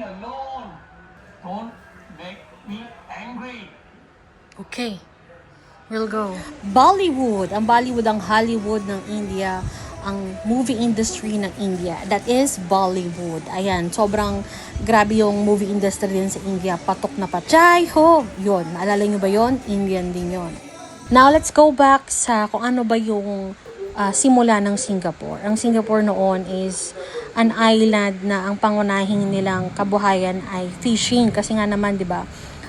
alone. Don't make me angry. Okay, we'll go. Bollywood. Ang Bollywood, ang Hollywood ng India. Ang movie industry ng India. That is Bollywood. Ayan, sobrang grabe yung movie industry din sa India. Patok na patok. Jai Ho! Yun, naalala nyo ba yun? Indian din yun. Now, let's go back sa kung ano ba yung simula ng Singapore. Ang Singapore noon is an island na ang pangunahing nilang kabuhayan ay fishing. Kasi nga naman, di ba,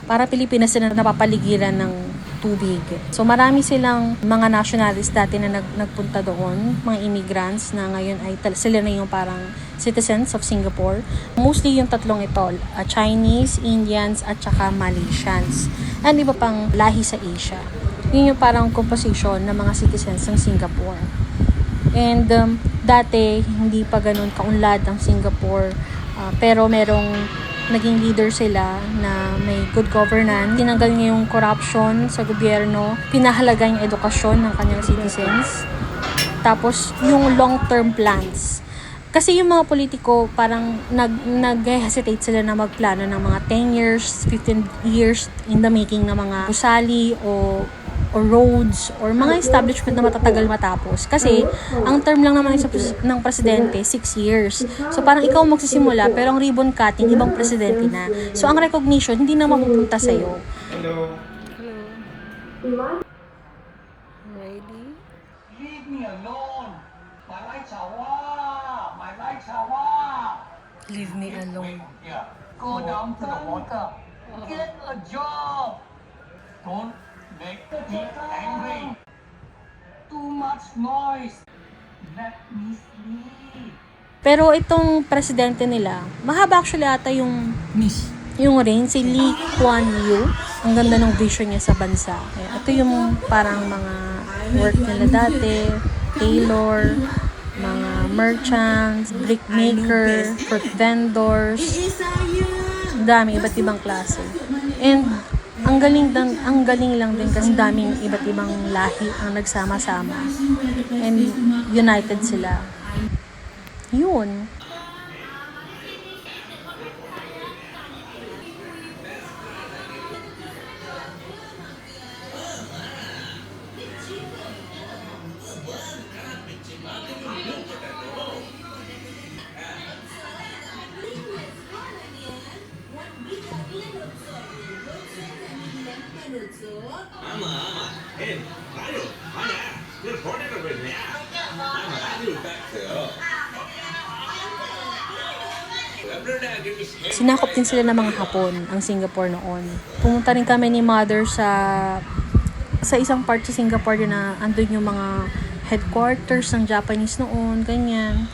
para Pilipinas sila napapaligiran ng tubig. So marami silang mga nationalists dati na nagpunta doon, mga immigrants na ngayon ay sila na yung parang citizens of Singapore. Mostly yung tatlong ito, Chinese, Indians, at saka Malaysians. And iba pang lahi sa Asia. Yun yung parang composition ng mga citizens ng Singapore. And dati, hindi pa ganun kaunlad ang Singapore. Pero merong naging leader sila na may good governance. Tinanggal niya yung corruption sa gobyerno. Pinahalaga yung edukasyon ng kanyang citizens. Tapos, yung long-term plans. Kasi yung mga politiko, parang nag-hesitate sila na magplano ng mga 10 years, 15 years in the making ng mga gusali o roads or mga establishment na matatagal matapos. Kasi, ang term lang naman ng presidente, 6 years. So, parang ikaw magsisimula, pero ang ribbon cutting, ibang presidente na. So, ang recognition, hindi na mapupunta sa'yo. Hello. Hello. Ready? Leave me alone. My lights are off. My lights are off. Leave me alone. Yeah. Go down to the water. Get a job. Don't make me angry. Too much noise. Let me sleep. Pero itong presidente nila, mahaba actually ata yung reign, si Lee Kuan Yew. Ang ganda ng vision niya sa bansa. Ito yung parang mga work nila dati, tailor, mga merchants, brick maker, fruit vendors, dami, iba't ibang klase. And ang galing lang din kasi daming iba't ibang lahi ang nagsama-sama. And united sila. Yun. Sinakop din sila ng mga Hapon, ang Singapore noon. Pumunta rin kami ni Mother sa isang part sa Singapore na andun yung mga headquarters ng Japanese noon, ganyan.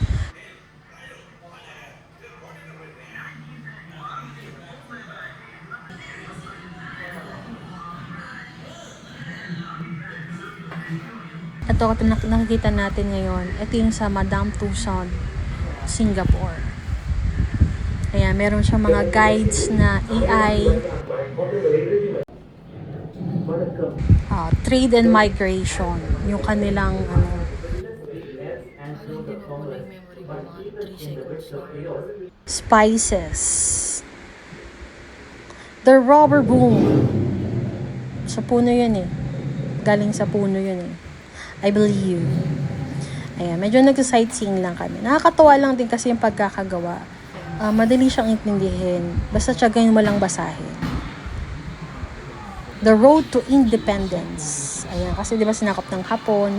Ito nakikita natin ngayon. Ito yung sa Madame Tussauds, Singapore. Ayan, meron siyang mga guides na AI. Trade and migration. Yung kanilang spices. The rubber boom. Sa puno yun eh. Galing sa puno yun eh. I believe. Ayan, medyo nag-sightseeing lang kami. Nakakatawa lang din kasi yung pagkakagawa. Madali siyang intindihin. Basta tiyagayin mo lang basahin. The Road to Independence. Ayan, kasi diba sinakop ng Hapon.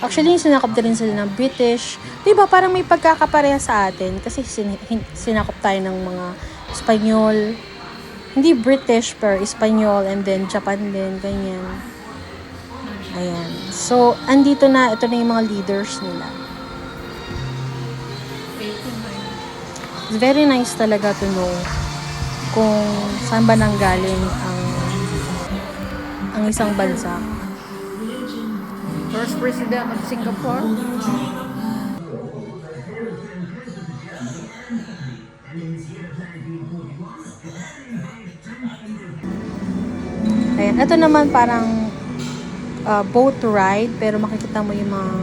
Actually, sinakop din sila ng British. Diba parang may pagkakapareha sa atin. Kasi sinakop tayo ng mga Espanyol. Hindi British, pero Espanyol. And then Japan din, ganyan. Ayan. So, andito na, ito na yung mga leaders nila. It's very nice talaga to know kung saan ba nanggaling ang isang bansa. First President of Singapore. Ayan. Ito naman parang boat ride, pero makikita mo yung mga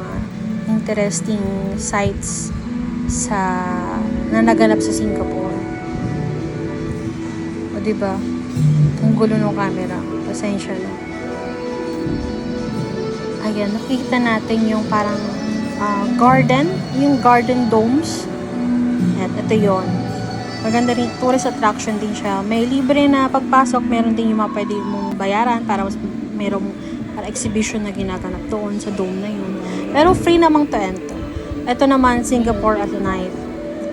interesting sites na naganap sa Singapore. diba? Ang gulo ng camera. Pasensya na. Ayan, nakikita natin yung parang garden. Yung garden domes. At ito yon. Maganda rin, tourist attraction din siya. May libre na pagpasok, meron din yung mga pwede mong bayaran para mas merong para exhibition na ginaganap doon sa dome na yun. Pero free namang to enter. Ito naman, Singapore at night.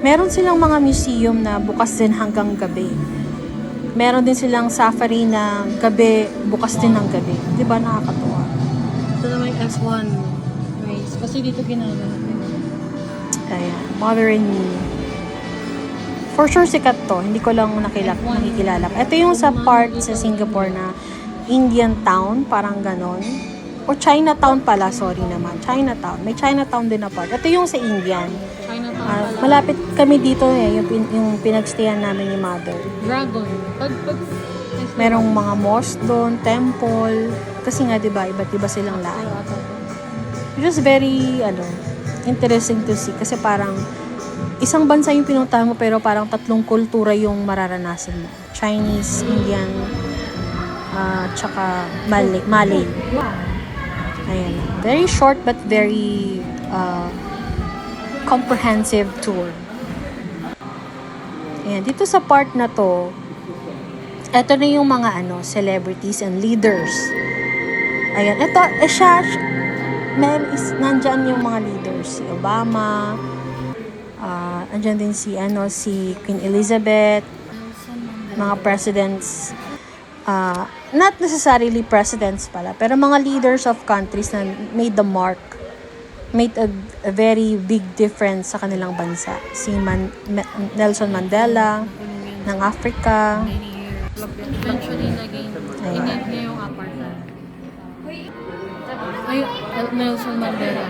Meron silang mga museum na bukas din hanggang gabi. Meron din silang safari na gabi, bukas din ng gabi. Diba, nakakatuwa? Ito naman yung S1. Nice. Kasi dito ginaganap. Ayan, Mother and Me. For sure sikat to. Hindi ko lang nakikilala. Ito yung sa part sa Singapore na Indian town, parang ganon. O Chinatown pala, sorry naman. Chinatown. May Chinatown din na part. Ito yung sa Indian. Malapit kami dito yung pinagstayan namin ni Mother. Dragon. Merong mga mosque doon, temple. Kasi nga, diba, iba't iba silang lahi. It was very, interesting to see. Kasi parang, isang bansa yung pinuntahan mo, pero parang tatlong kultura yung mararanasan mo. Chinese, Indian, tsaka Malay. Ayan. Very short but very comprehensive tour. Ayan. Dito sa part na to, eto na yung mga celebrities and leaders. Ayan. Ito, nandyan yung mga leaders. Si Obama, andyan din si Queen Elizabeth, mga presidents, not necessarily presidents pala, pero mga leaders of countries na made a very big difference sa kanilang bansa. Si Nelson Mandela ng Africa. Eventually, naging inid niya yung apartheid. Ay, Nelson Mandela.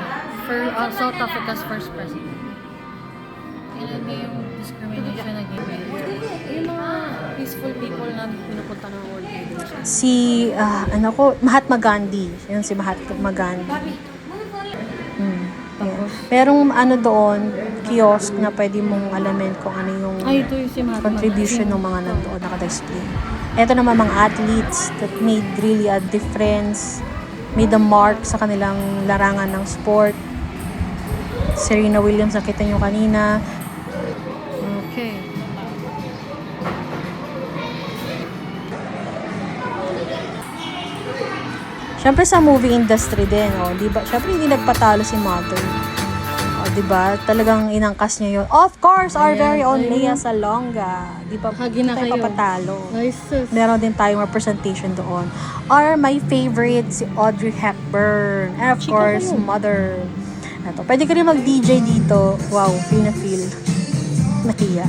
South Africa's first president. Kailan niya yung discrimination na gawin. Yung mga peaceful people na pinupunta ng world leaders. Si, Mahatma Gandhi. Yun si Mahatma Gandhi. Yeah. Merong doon, kiosk na pwede mong alamin kung ano yung ito yung si Mahatma contribution ng mga nandoon nakadisplay. Ito naman mga athletes that made really a difference, made a mark sa kanilang larangan ng sport. Serena Williams, nakita nyo kanina. Okay. Siyempre sa movie industry din, di ba? Siyempre hindi nagpatalo si Mother. Di ba? Talagang inangkas niya yun. Of course, our very own Lea Salonga. Di ba? Hagi na tayo kayo. papatalo. Nice. Meron din tayong representation doon. Or my favorite, si Audrey Hepburn. And of course, Mother. Ito. Pwede ka rin mag-DJ dito. Wow, feel. Nahiya.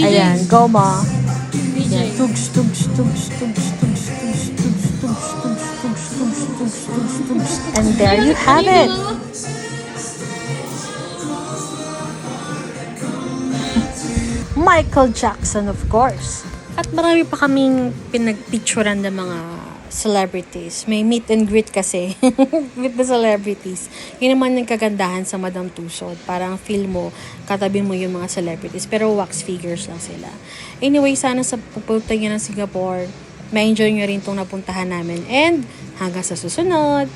Ayan, go ma. DJ. Tugs. And there you have it. Michael Jackson, of course. At marami pa kaming pinagpicturean ng mga celebrities. May meet and greet kasi with the celebrities. Yun naman yung kagandahan sa Madame Tussauds. Parang feel mo, katabi mo yung mga celebrities. Pero wax figures lang sila. Anyway, sana sa pupunta nyo ng Singapore, ma-enjoy nyo rin itong napuntahan namin. And hanggang sa susunod.